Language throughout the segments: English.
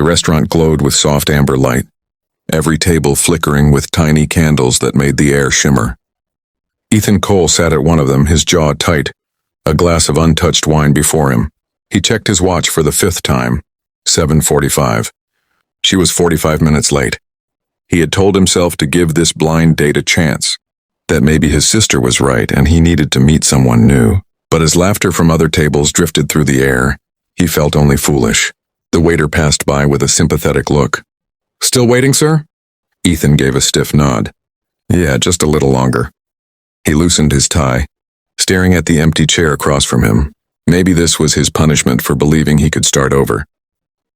The restaurant glowed with soft amber light, every table flickering with tiny candles that made the air shimmer. Ethan Cole sat at one of them, his jaw tight, a glass of untouched wine before him. He checked his watch for the 5th time. 7:45. She was 45 minutes late. He had told himself to give this blind date a chance, that maybe his sister was right and he needed to meet someone new. But as laughter from other tables drifted through the air, he felt only foolish. The waiter passed by with a sympathetic look. "Still waiting, sir?" Ethan gave a stiff nod. "Yeah, just a little longer." He loosened his tie, staring at the empty chair across from him. Maybe this was his punishment for believing he could start over.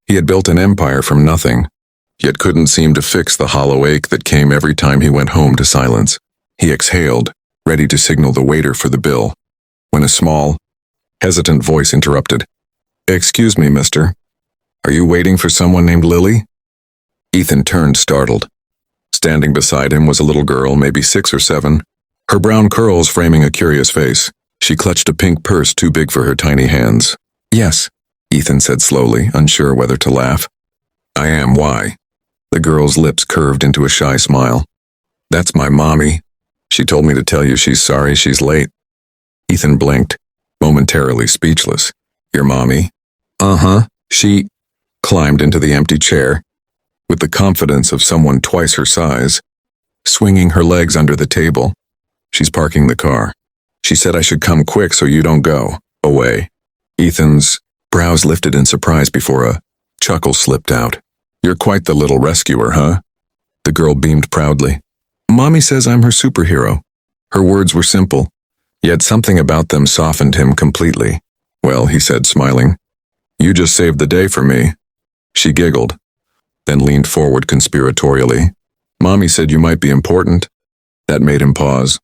He had built an empire from nothing, yet couldn't seem to fix the hollow ache that came every time he went home to silence. He exhaled, ready to signal the waiter for the bill, when a small, hesitant voice interrupted. "Excuse me, mister. Are you waiting for someone named Lily?" Ethan turned, startled. Standing beside him was a little girl, maybe 6 or 7, her brown curls framing a curious face. She clutched a pink purse too big for her tiny hands. "Yes," Ethan said slowly, unsure whether to laugh. "I am, why?" The girl's lips curved into a shy smile. "That's my mommy. She told me to tell you she's sorry she's late." Ethan blinked, momentarily speechless. "Your mommy?" "Uh-huh." She climbed into the empty chair, with the confidence of someone twice her size, swinging her legs under the table. "She's parking the car. She said I should come quick so you don't go away." Ethan's brows lifted in surprise before a chuckle slipped out. "You're quite the little rescuer, huh?" The girl beamed proudly. "Mommy says I'm her superhero." Her words were simple, yet something about them softened him completely. "Well," he said, smiling, "you just saved the day for me." She giggled, then leaned forward conspiratorially. "Mommy said you might be important." That made him pause.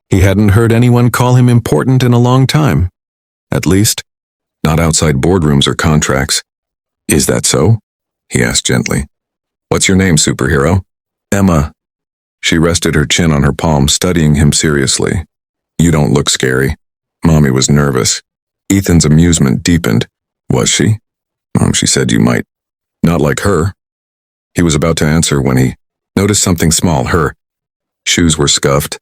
He hadn't heard anyone call him important in a long time. At least, not outside boardrooms or contracts. "Is that so?" he asked gently. "What's your name, superhero?" "Emma." She rested her chin on her palm, studying him seriously. "You don't look scary." Mommy was nervous. Ethan's amusement deepened. "Was she?" She said you might. Not like her." He was about to answer when he noticed something small. Her shoes were scuffed,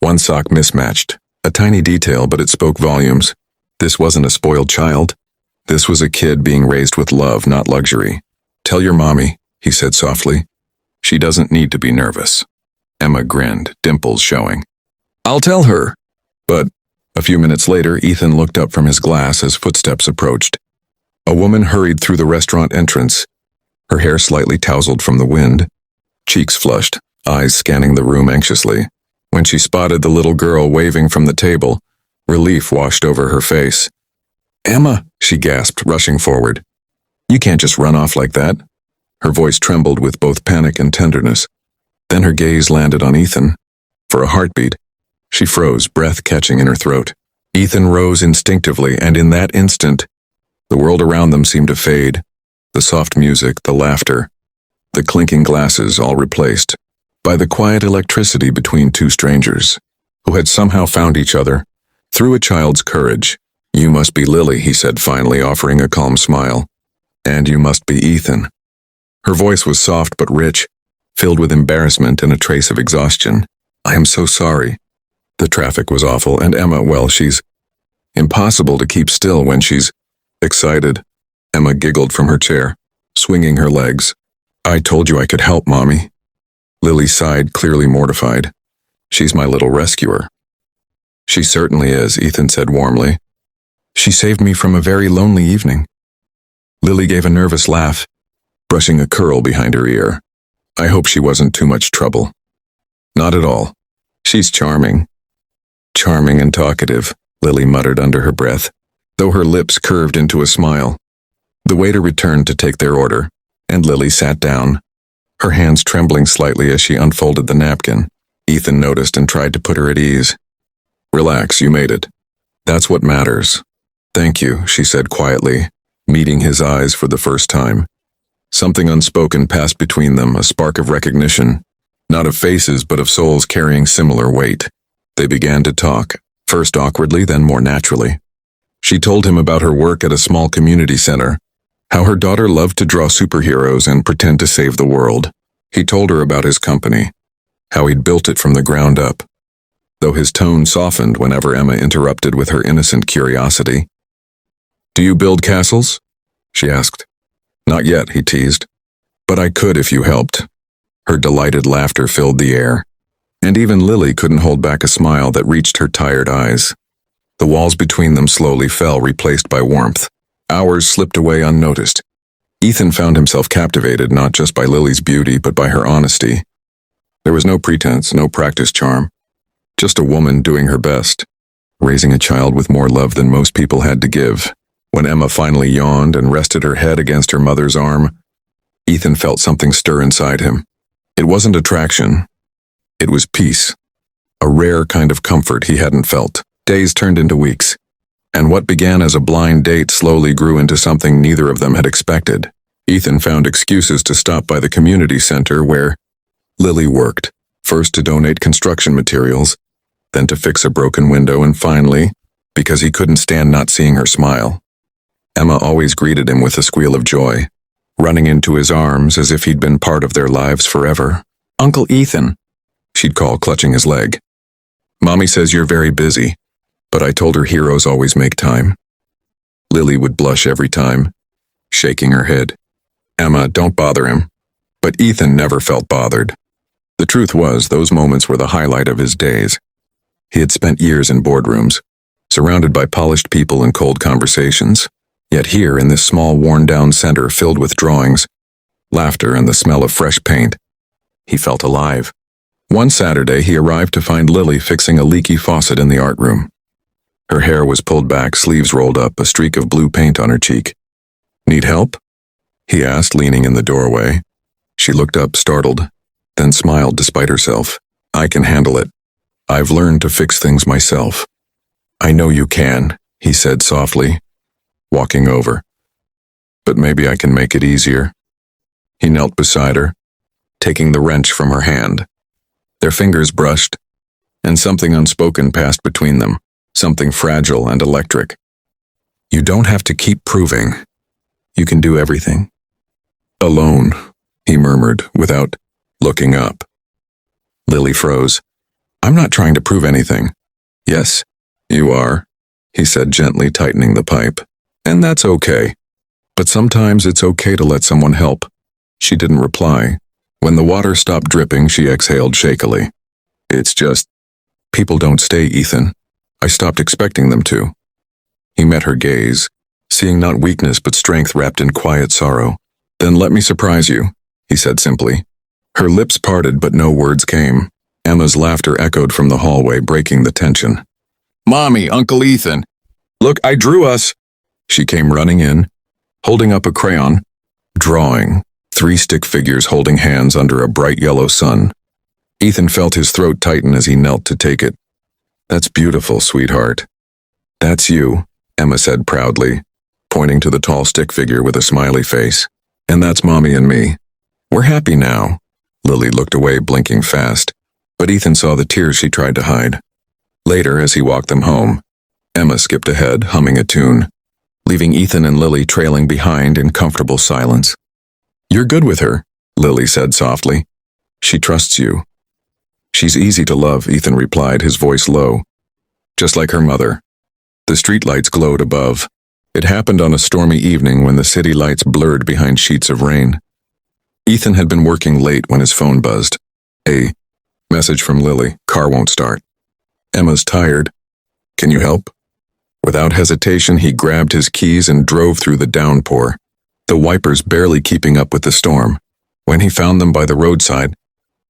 one sock mismatched. A tiny detail, but it spoke volumes. This wasn't a spoiled child. This was a kid being raised with love, not luxury. "Tell your mommy," he said softly. "She doesn't need to be nervous." Emma grinned, dimples showing. "I'll tell her." But a few minutes later, Ethan looked up from his glass as footsteps approached. A woman hurried through the restaurant entrance, her hair slightly tousled from the wind, cheeks flushed, eyes scanning the room anxiously. When she spotted the little girl waving from the table, relief washed over her face. "Emma," she gasped, rushing forward. "You can't just run off like that." Her voice trembled with both panic and tenderness. Then her gaze landed on Ethan. For a heartbeat, she froze, breath catching in her throat. Ethan rose instinctively, and in that instant, the world around them seemed to fade. The soft music, the laughter, the clinking glasses, all replaced by the quiet electricity between two strangers who had somehow found each other through a child's courage. "You must be Lily," he said finally, offering a calm smile. "And you must be Ethan." Her voice was soft but rich, filled with embarrassment and a trace of exhaustion. "I am so sorry. The traffic was awful, and Emma, well, she's impossible to keep still when she's excited." Emma giggled from her chair, swinging her legs. "I told you I could help, Mommy." Lily sighed, clearly mortified. "She's my little rescuer." "She certainly is," Ethan said warmly. "She saved me from a very lonely evening." Lily gave a nervous laugh, brushing a curl behind her ear. "I hope she wasn't too much trouble." "Not at all. She's charming." "Charming and talkative," Lily muttered under her breath, though her lips curved into a smile. The waiter returned to take their order, and Lily sat down, her hands trembling slightly as she unfolded the napkin. Ethan noticed and tried to put her at ease. "Relax, you made it. That's what matters." "Thank you," she said quietly, meeting his eyes for the first time. Something unspoken passed between them, a spark of recognition, not of faces but of souls carrying similar weight. They began to talk, first awkwardly, then more naturally. She told him about her work at a small community center, How her daughter loved to draw superheroes and pretend to save the world. He told her about his company, how he'd built it from the ground up, though his tone softened whenever Emma interrupted with her innocent curiosity. "Do you build castles?" she asked. "Not yet," he teased. "But I could if you helped." Her delighted laughter filled the air, and even Lily couldn't hold back a smile that reached her tired eyes. The walls between them slowly fell, replaced by warmth. Hours slipped away unnoticed. Ethan found himself captivated not just by Lily's beauty but by her honesty. There was no pretense, no practice charm. Just a woman doing her best, raising a child with more love than most people had to give. When Emma finally yawned and rested her head against her mother's arm, Ethan felt something stir inside him. It wasn't attraction. It was peace. A rare kind of comfort he hadn't felt. Days turned into weeks, and what began as a blind date slowly grew into something neither of them had expected. Ethan found excuses to stop by the community center where Lily worked, first to donate construction materials, then to fix a broken window, and finally, because he couldn't stand not seeing her smile. Emma always greeted him with a squeal of joy, running into his arms as if he'd been part of their lives forever. "Uncle Ethan," she'd call, clutching his leg. "Mommy says you're very busy, but I told her heroes always make time." Lily would blush every time, shaking her head. "Emma, don't bother him." But Ethan never felt bothered. The truth was, those moments were the highlight of his days. He had spent years in boardrooms, surrounded by polished people and cold conversations. Yet here, in this small, worn-down center filled with drawings, laughter, and the smell of fresh paint, he felt alive. One Saturday, he arrived to find Lily fixing a leaky faucet in the art room. Her hair was pulled back, sleeves rolled up, a streak of blue paint on her cheek. "Need help?" he asked, leaning in the doorway. She looked up, startled, then smiled despite herself. "I can handle it. I've learned to fix things myself." "I know you can," he said softly, walking over. "But maybe I can make it easier." He knelt beside her, taking the wrench from her hand. Their fingers brushed, and something unspoken passed between them, something fragile and electric. "You don't have to keep proving. You can do everything." "Alone," he murmured, without looking up. Lily froze. "I'm not trying to prove anything." "Yes, you are," he said, gently tightening the pipe. "And that's okay. But sometimes it's okay to let someone help." She didn't reply. When the water stopped dripping, she exhaled shakily. "It's just, people don't stay, Ethan. I stopped expecting them to." He met her gaze, seeing not weakness but strength wrapped in quiet sorrow. "Then let me surprise you," he said simply. Her lips parted, but no words came. Emma's laughter echoed from the hallway, breaking the tension. "Mommy, Uncle Ethan! Look, I drew us!" She came running in, holding up a crayon, drawing 3 stick figures holding hands under a bright yellow sun. Ethan felt his throat tighten as he knelt to take it. "That's beautiful, sweetheart." "That's you," Emma said proudly, pointing to the tall stick figure with a smiley face. "And that's Mommy and me. We're happy now." Lily looked away, blinking fast, but Ethan saw the tears she tried to hide. Later, as he walked them home, Emma skipped ahead, humming a tune, leaving Ethan and Lily trailing behind in comfortable silence. "You're good with her," Lily said softly. "She trusts you." "She's easy to love," Ethan replied, his voice low. "Just like her mother." The streetlights glowed above. It happened on a stormy evening when the city lights blurred behind sheets of rain. Ethan had been working late when his phone buzzed. A message from Lily. "Car won't start." "Emma's tired. Can you help?" Without hesitation, he grabbed his keys and drove through the downpour, the wipers barely keeping up with the storm. When he found them by the roadside,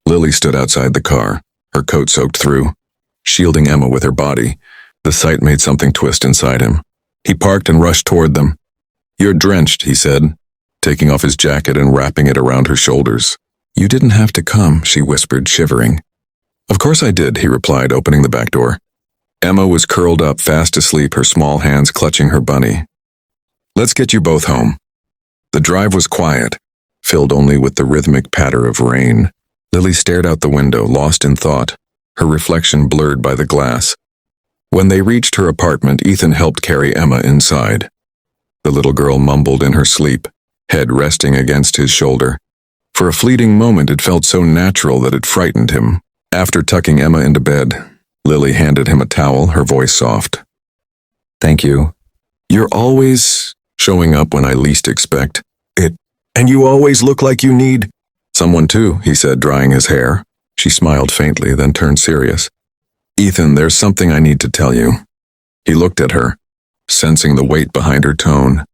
Lily stood outside the car, her coat soaked through, shielding Emma with her body. The sight made something twist inside him. He parked and rushed toward them. "You're drenched," he said, taking off his jacket and wrapping it around her shoulders. "You didn't have to come," she whispered, shivering. "Of course I did," he replied, opening the back door. Emma was curled up, fast asleep, her small hands clutching her bunny. "Let's get you both home." The drive was quiet, filled only with the rhythmic patter of rain. Lily stared out the window, lost in thought, her reflection blurred by the glass. When they reached her apartment, Ethan helped carry Emma inside. the little girl mumbled in her sleep, head resting against his shoulder. For a fleeting moment it felt so natural that it frightened him. After tucking Emma into bed, Lily handed him a towel, her voice soft. "Thank you. You're always showing up when I least expect it, and you always look like you need someone too," he said, drying his hair. She smiled faintly, then turned serious. "Ethan, there's something I need to tell you." He looked at her, sensing the weight behind her tone.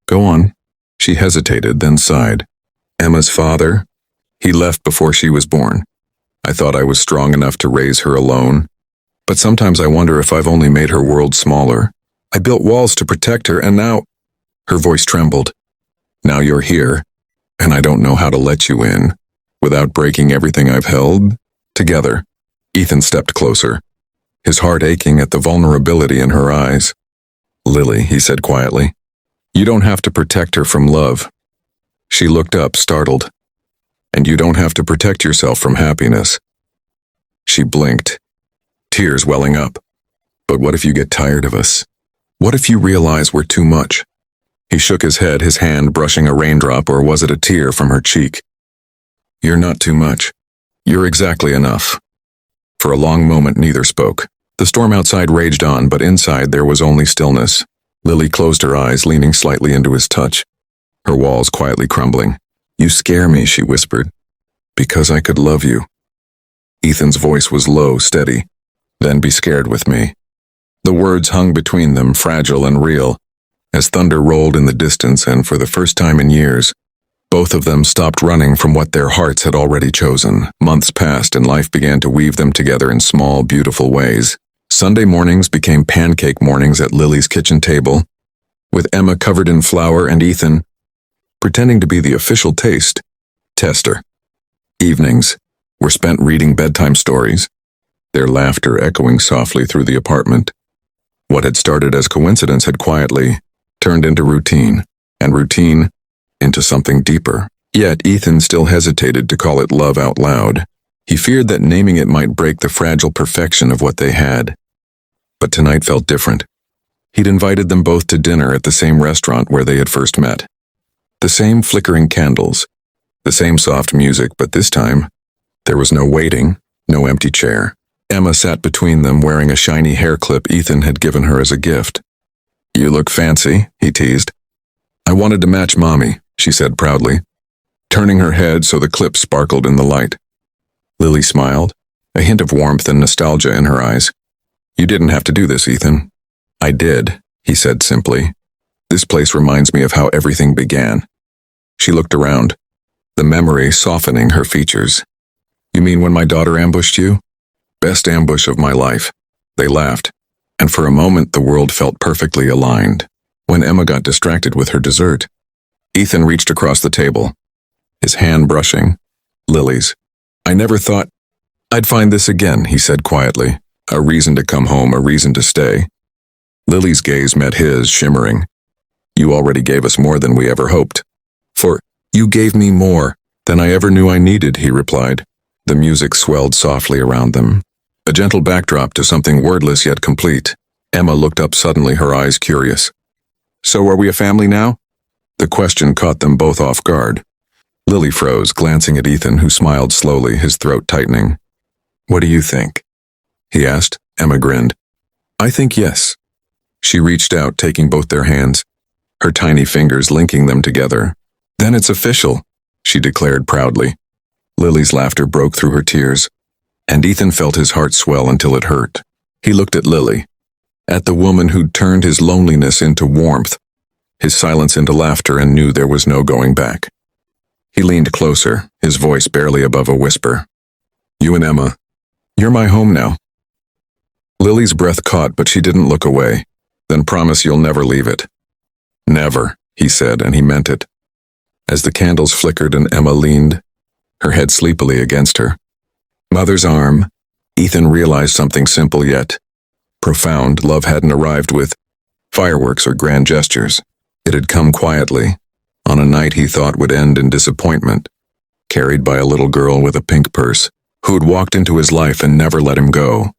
"Go on." She hesitated, then sighed. "Emma's father, he left before she was born. I thought I was strong enough to raise her alone, but sometimes I wonder if I've only made her world smaller. I built walls to protect her, and now—" Her voice trembled. "Now you're here, and I don't know how to let you in, without breaking everything I've held together." Ethan stepped closer, his heart aching at the vulnerability in her eyes. "Lily," he said quietly, "you don't have to protect her from love." She looked up, startled. "And you don't have to protect yourself from happiness." She blinked, tears welling up. "But what if you get tired of us? What if you realize we're too much?" He shook his head, his hand brushing a raindrop, or was it a tear, from her cheek. "You're not too much. You're exactly enough." For a long moment neither spoke. The storm outside raged on, but inside there was only stillness. Lily closed her eyes, leaning slightly into his touch, her walls quietly crumbling. "You scare me," she whispered, "because I could love you." Ethan's voice was low, steady. "Then be scared with me." The words hung between them, fragile and real, as thunder rolled in the distance, and for the first time in years, both of them stopped running from what their hearts had already chosen. Months passed, and life began to weave them together in small, beautiful ways. Sunday mornings became pancake mornings at Lily's kitchen table, with Emma covered in flour and Ethan pretending to be the official taste tester. Evenings were spent reading bedtime stories, their laughter echoing softly through the apartment. What had started as coincidence had quietly turned into routine, and routine into something deeper. Yet Ethan still hesitated to call it love out loud. He feared that naming it might break the fragile perfection of what they had. But tonight felt different. He'd invited them both to dinner at the same restaurant where they had first met. The same flickering candles, the same soft music, but this time, there was no waiting, no empty chair. Emma sat between them, wearing a shiny hair clip Ethan had given her as a gift. "You look fancy," he teased. "I wanted to match Mommy," she said proudly, turning her head so the clip sparkled in the light. Lily smiled, a hint of warmth and nostalgia in her eyes. "You didn't have to do this, Ethan." "I did," he said simply. "This place reminds me of how everything began." She looked around, the memory softening her features. "You mean when my daughter ambushed you?" "Best ambush of my life." They laughed, and for a moment the world felt perfectly aligned. When Emma got distracted with her dessert, Ethan reached across the table, his hand brushing Lily's. "I never thought I'd find this again," he said quietly. "A reason to come home, a reason to stay." Lily's gaze met his, shimmering. "You already gave us more than we ever hoped." You gave me more than I ever knew I needed," he replied. The music swelled softly around them, a gentle backdrop to something wordless yet complete. Emma looked up suddenly, her eyes curious. "So are we a family now?" The question caught them both off guard. Lily froze, glancing at Ethan, who smiled slowly, his throat tightening. "What do you think?" he asked. Emma grinned. "I think yes." She reached out, taking both their hands, her tiny fingers linking them together. "Then it's official," she declared proudly. Lily's laughter broke through her tears, and Ethan felt his heart swell until it hurt. He looked at Lily, at the woman who'd turned his loneliness into warmth, his silence into laughter, and knew there was no going back. He leaned closer, his voice barely above a whisper. "You and Emma, you're my home now." Lily's breath caught, but she didn't look away. "Then promise you'll never leave it." "Never," he said, and he meant it. As the candles flickered and Emma leaned, her head sleepily against her mother's arm, Ethan realized something simple yet profound. Love hadn't arrived with fireworks or grand gestures. It had come quietly, on a night he thought would end in disappointment, carried by a little girl with a pink purse, who had walked into his life and never let him go.